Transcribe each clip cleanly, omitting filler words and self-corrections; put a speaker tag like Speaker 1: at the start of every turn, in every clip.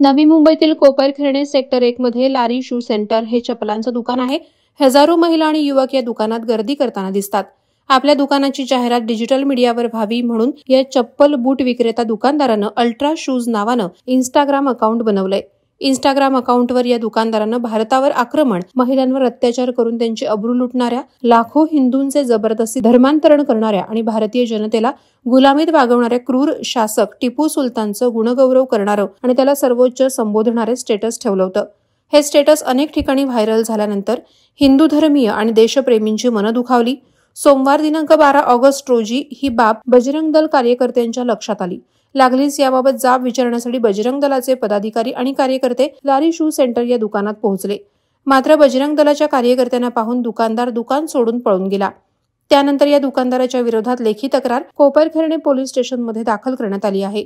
Speaker 1: नवी मुंबईतील कोपरखैरणे सेक्टर 1 मध्ये लारी शू सेंटर हे चप्पलांचं दुकान आहे। हजारो महिला आणि युवक या दुकानात गर्दी करताना दिसतात। आपल्या दुकानाची जाहिरात डिजिटल मीडियावर व्हावी म्हणून या चप्पल बूट विक्रेता दुकानदारानं अल्ट्रा शूज नावानं इंस्टाग्राम अकाउंट बनवलंय। इंस्टाग्राम अकाउंटवर या दुकानदारानं भारतावर आक्रमण, महिलांवर अत्याचार करून त्यांची अब्रू लुटणाऱ्या, लाखो हिंदूंचे जबरदस्ती धर्मांतरण करणाऱ्या आणि भारतीय जनतेला गुलामीत वागवणाऱ्या क्रूर शासक टिपू सुलतानचं गुणगौरव करणारं आणि त्याला सर्वोच्च संबोधणारे स्टेटस ठेवलं होतं। हे स्टेटस अनेक ठिकाणी व्हायरल झाल्यानंतर हिंदू धर्मीय आणि देशप्रेमींची मनं दुखावली। सोमवार दिनांक 12 ऑगस्ट रोजी ही बाब बजरंग दल कार्यकर्त्यांच्या लक्षात आली। लागलीच याबाबत जाब विचारण्यासाठी बजरंग दलाचे पदाधिकारी आणि कार्यकर्ते लारी शू सेंटर या दुकानात पोहोचले। मात्र बजरंग दलाच्या कार्यकर्त्यांना पाहून दुकानदार दुकान सोडून पळून गेला। त्यानंतर या दुकानदाराच्या विरोधात लेखी तक्रार कोपरखैरणे पोलीस स्टेशनमध्ये दाखल करण्यात आली आहे।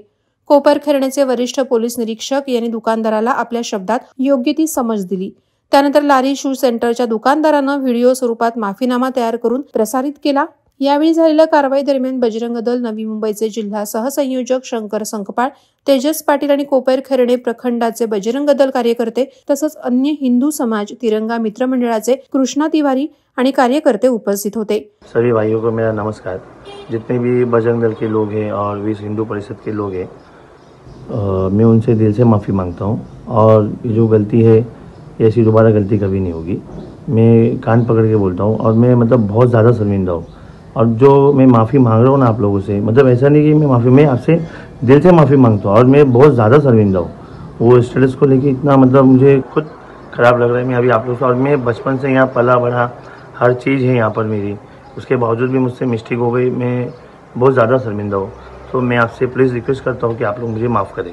Speaker 1: कोपरखैरणेचे वरिष्ठ पोलीस निरीक्षक यांनी दुकानदाराला आपल्या शब्दात योग्य ती समज दिली। त्यानंतर लारी शू सेंटरच्या दुकानदारानं व्हिडिओ स्वरूपात माफीनामा तयार करून प्रसारित केला। यावेळी झालेल्या कारवाई दरम्यान बजरंग दल नवी मुंबईचे जिल्हा सहसंयोजक शंकर संकपाळ, तेजस पाटील आणि कोपरखैरणे प्रखंडाचे बजरंग दल कार्यकर्ते तसंच अन्य हिंदू समाज तिरंगा मित्र मंडळाचे कृष्णा तिवारी आणि कार्यकर्ते उपस्थित होते।
Speaker 2: सभी भाइयों को मेरा नमस्कार। जितने भी बजरंग दल के लोग हैं और विश्व हिंदू परिषद के लोग हैं, मैं उनसे दिल से माफ़ी मांगता हूं और जो गलती है ऐसी दोबारा गलती कभी नहीं होगी। मैं कान पकड़ के बोलता हूं और मैं बहुत ज़्यादा शर्मिंदा हूं। और जो मैं माफ़ी मांग रहा हूँ ना आप लोगों से, ऐसा नहीं कि मैं आपसे दिल से माफ़ी मांगता हूँ और मैं बहुत ज़्यादा शर्मिंदा हूँ। वो स्टेटस को लेके इतना मुझे खुद ख़राब लग रहा है। मैं अभी आप लोगों से, और मैं बचपन से यहाँ पला बढ़ा, हर चीज़ है यहाँ पर मेरी, उसके बावजूद भी मुझसे मिस्टेक हो गई। मैं बहुत ज़्यादा शर्मिंदा हूँ। तो मैं आपसे प्लीज़ रिक्वेस्ट करता हूँ कि आप लोग मुझे माफ़ करें।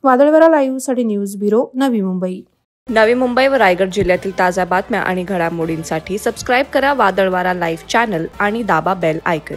Speaker 1: वादळवारा लाईव्हसाठी न्यूज ब्युरो, नवी मुंबई।
Speaker 3: नवी मुंबई व रायगड जिल्ह्यातील ताज्या बातम्या आणि घडामोडींसाठी सबस्क्राईब करा वादळवारा लाईव्ह चॅनल आणि दाबा बेल आयकॉन।